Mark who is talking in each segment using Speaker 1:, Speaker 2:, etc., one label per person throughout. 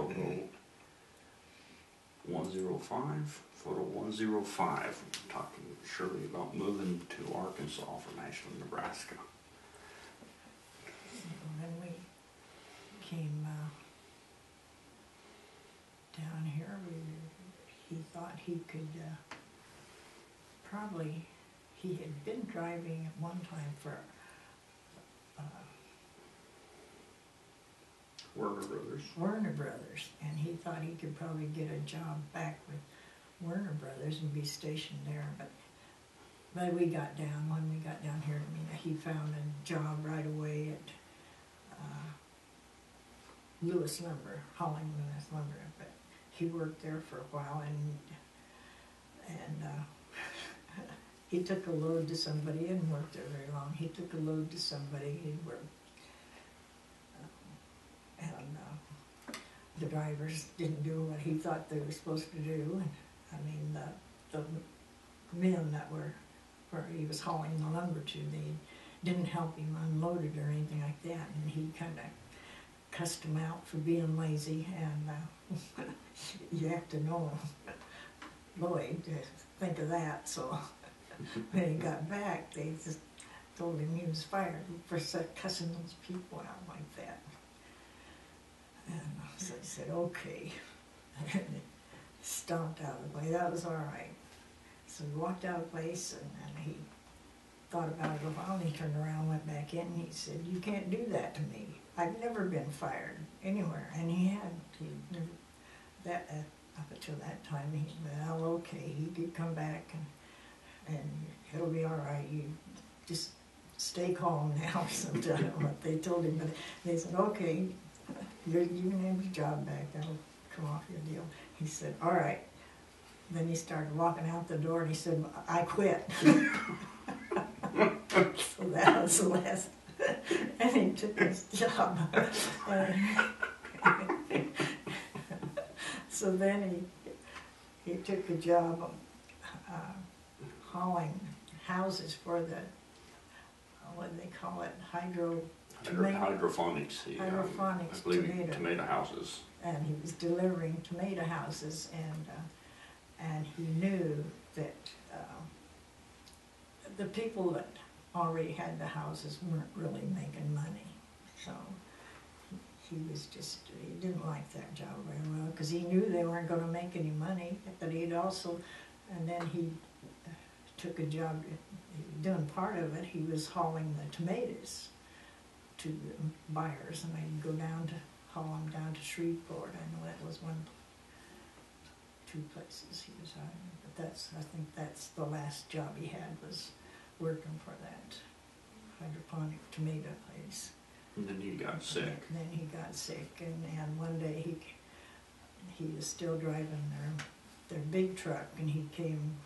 Speaker 1: photo 105. Photo 105. I'm talking to Shirley about moving to Arkansas from Ashland, Nebraska.
Speaker 2: When we came down here, he thought he could probably, he had been driving at one time for Werner Brothers, and he thought he could probably get a job back with Werner Brothers and be stationed there, but we got down, when we got down here, I mean, he found a job right away at Lewis Lumber, hauling Lewis Lumber, but he worked there for a while, and he took a load to somebody. He didn't work there very long. He took a load to somebody. He worked, and the drivers didn't do what he thought they were supposed to do. And I mean, the men that were where he was hauling the lumber to, they didn't help him unload it or anything like that, and he kind of cussed him out for being lazy. And you have to know Lloyd to think of that. So when he got back, they just told him he was fired for cussing those people out like that. And so he said, okay. And he stomped out of the place. That was all right. So he walked out of the place, and he thought about it a while, and he turned around and went back in, and he said, you can't do that to me. I've never been fired anywhere. And he had. Up until that time, he said, well, okay, he could come back, and it'll be all right. You just stay calm now, or something. I don't know what they told him, but they said, okay, you can have your job back. That'll come off your deal. He said, all right. Then he started walking out the door, and he said, I quit. So that was the last. And he took his job. So then he took a job hauling houses for the, what do they call it,
Speaker 1: hydroponics.
Speaker 2: Hydroponics,
Speaker 1: I believe tomato houses.
Speaker 2: And he was delivering tomato houses, and he knew that the people that already had the houses weren't really making money. So he didn't like that job very well, because he knew they weren't going to make any money, but he'd also, and then he took a job, doing part of it, he was hauling the tomatoes to the buyers, and they'd go down to, haul them down to Shreveport. I know that was two places he was hiring, but I think that's the last job he had, was working for that hydroponic tomato place.
Speaker 1: And then he got sick.
Speaker 2: And then he got sick, and one day he was still driving their big truck, and he came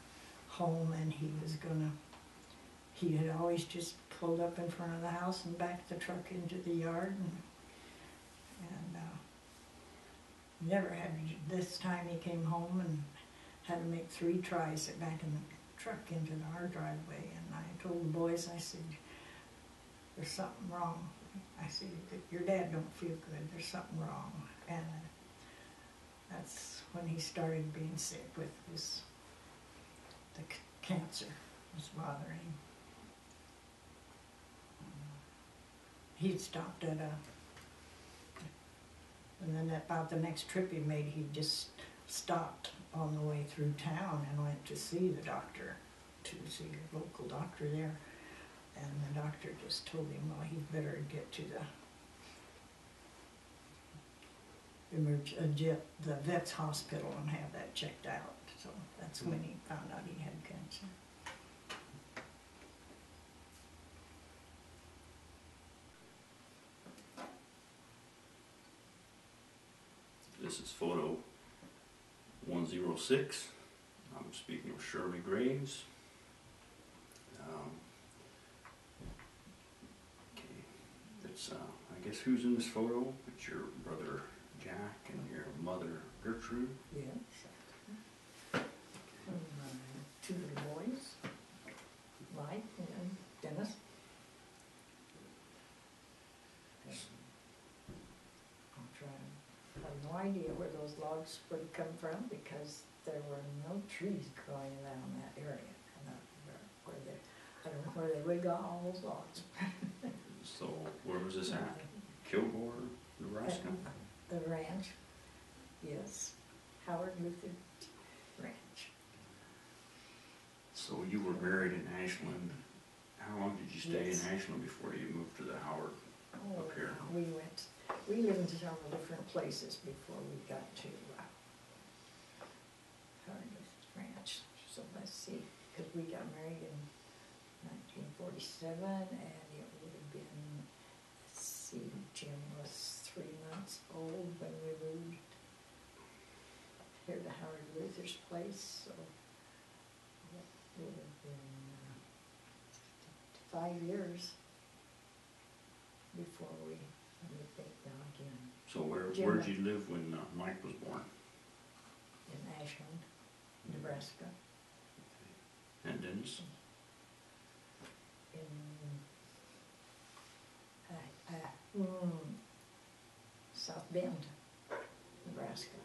Speaker 2: home, and he had always just pulled up in front of the house and backed the truck into the yard, and never had. This time he came home and had to make 3 tries at backing the truck into our driveway, and I told the boys, I said, there's something wrong. I said, your dad don't feel good, there's something wrong. And that's when he started being sick with the cancer was bothering him. He'd stopped at and then about the next trip he made, he just stopped on the way through town and went to see the doctor, to see a local doctor there. And the doctor just told him, well, he'd better get to the vet's hospital and have that checked out. So that's when he found out he had cancer.
Speaker 1: This is photo 106. I'm speaking of Shirley Graves. Okay, it's I guess who's in this photo? It's your brother Jack and your mother Gertrude.
Speaker 2: Yes. Two little boys, Mike and Dennis. I'll try and, I idea where those logs would have come from because there were no trees growing around that area. And where they, I don't know where they would got all those logs.
Speaker 1: So where was this at? Kilgore, Nebraska?
Speaker 2: The ranch, yes, Howard Luther Ranch.
Speaker 1: So you were married in Ashland. How long did you stay
Speaker 2: Yes.
Speaker 1: in Ashland before you moved to the Howard?
Speaker 2: Oh,
Speaker 1: Up here.
Speaker 2: we lived in several different places before we got to Howard Luther Ranch. So let's see, because we got married in 1947, and it would have been, let's see, Jim was 3 months old when we moved here to Howard Luther's place, so it would have been 5 years before we think now again
Speaker 1: So
Speaker 2: Jim
Speaker 1: where'd
Speaker 2: went-
Speaker 1: you live when Mike was born?
Speaker 2: in Ashland, Nebraska,
Speaker 1: And Dennis?
Speaker 2: in South Bend, Nebraska.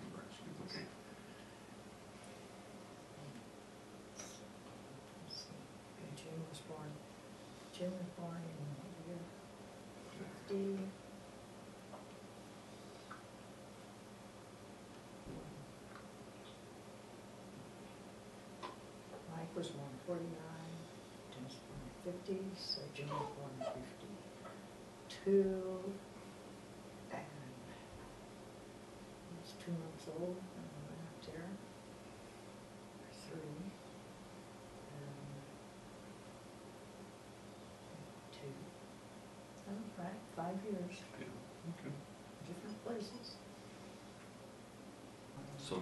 Speaker 1: Nebraska, okay.
Speaker 2: Let's see, and Jim was born in what year? 50. Mike was born in 49, Jim's born in 50, so Jim was born in 52, and he was 2 months old when we went up there, or 3, and 2. Oh, right, 5 years,
Speaker 1: Yeah, okay.
Speaker 2: different places.
Speaker 1: So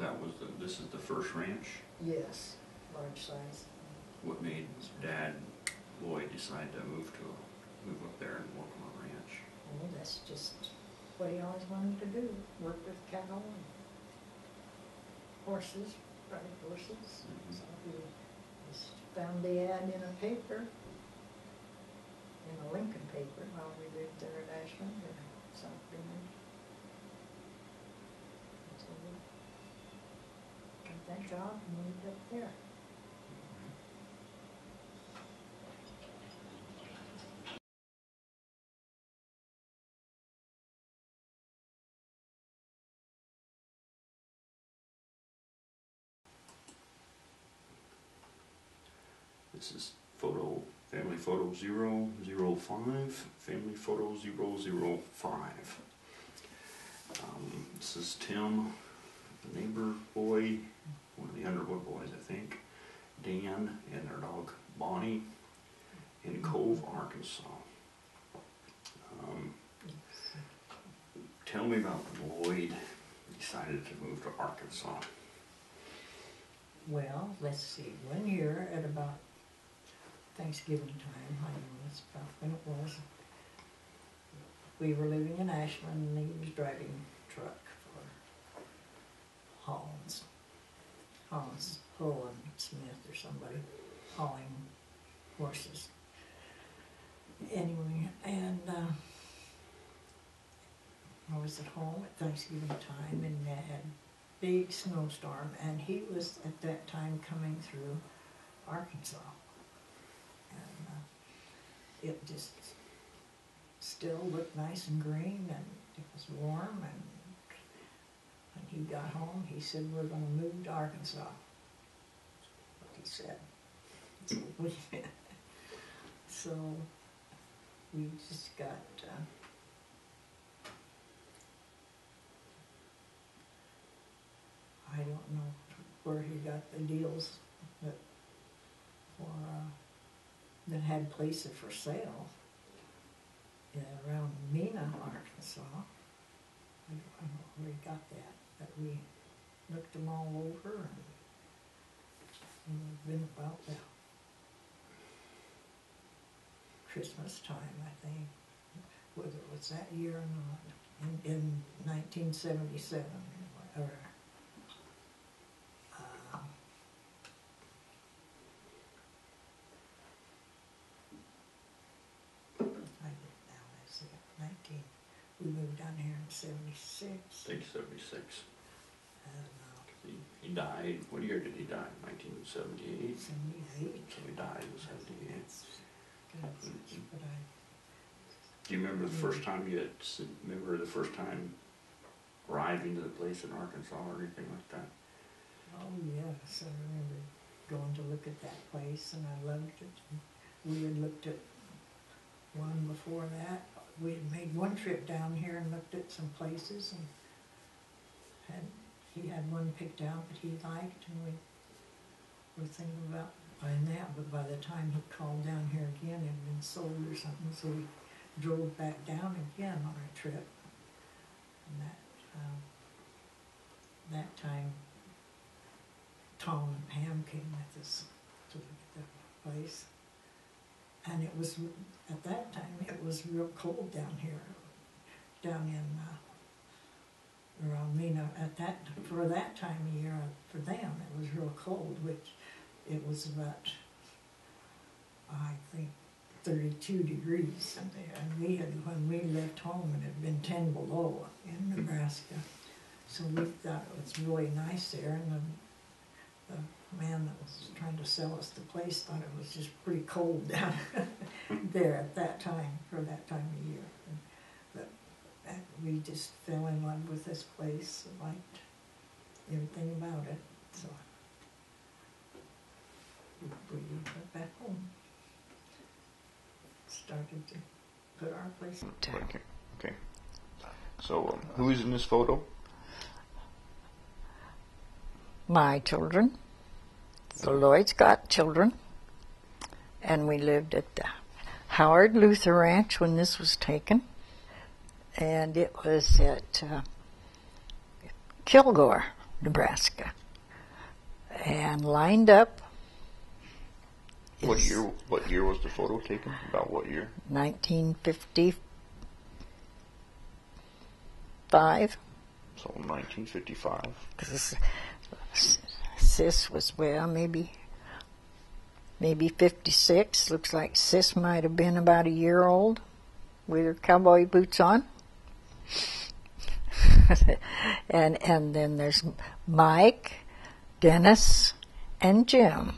Speaker 1: this is the first ranch?
Speaker 2: Yes, large size.
Speaker 1: What made Dad Lloyd decide to move up there and work on a ranch?
Speaker 2: Oh, that's just what he always wanted to do, work with cattle and horses, ride horses.
Speaker 1: Mhm.
Speaker 2: So he just found the ad in a paper, in a Lincoln paper, while we lived there at Ashland or South Bend. And so we got that job and moved up there.
Speaker 1: This is family photo 005, family photo 005. This is Tim, the neighbor boy, one of the Underwood boys, I think, Dan, and their dog Bonnie in Cove, Arkansas. Tell me about when Lloyd decided to move to Arkansas.
Speaker 2: Well, let's see, one year at about Thanksgiving time, I know that's about when it was. We were living in Ashland and he was driving a truck for Hollins, Hull and Smith or somebody, hauling horses. Anyway, and I was at home at Thanksgiving time and they had big snowstorm, and he was at that time coming through Arkansas. And it just still looked nice and green, and it was warm, and when he got home, he said, "We're gonna move to Arkansas." What he said. So we just got I don't know where he got the deals that had places for sale around Mena, Arkansas. I don't know where he got that, but we looked them all over, and we've been about the Christmas time, I think, whether it was that year or not, in 1977, or I did now, let's see, we moved down here in 1976.
Speaker 1: I think 76.
Speaker 2: And,
Speaker 1: He died, what year did he die? 1978?
Speaker 2: 78.
Speaker 1: So he died in 78.
Speaker 2: But
Speaker 1: Do you remember the first time remember the first time arriving to the place in Arkansas or anything like that?
Speaker 2: oh yes, I remember going to look at that place and I loved it. And we had looked at one before that. We had made one trip down here and looked at some places and he had one picked out that he liked and we were thinking about buying that, but by the time he called down here again, it had been sold or something, so we drove back down again on our trip. And that time, Tom and Pam came with us to look at the place. And it was, at that time, it was real cold down here, down in around Mena. For that time of year, for them, it was real cold, which it was about, I think, 32 degrees. And we had, when we left home, it had been 10 below in Nebraska. So we thought it was really nice there, and the man that was trying to sell us the place thought it was just pretty cold down there at that time, for that time of year. But we just fell in love with this place, liked everything about it, so we went back home. Started to put our place in.
Speaker 1: Okay. So, who's in this photo?
Speaker 3: My children. The Lloyd's got children. And we lived at the Howard Luther Ranch when this was taken. And it was at Kilgore, Nebraska. And lined up.
Speaker 1: What year was the photo taken? About what year?
Speaker 3: 1955.
Speaker 1: So 1955.
Speaker 3: Sis was, well, maybe 56. Looks like Sis might have been about a year old with her cowboy boots on. and then there's Mike, Dennis, and Jim.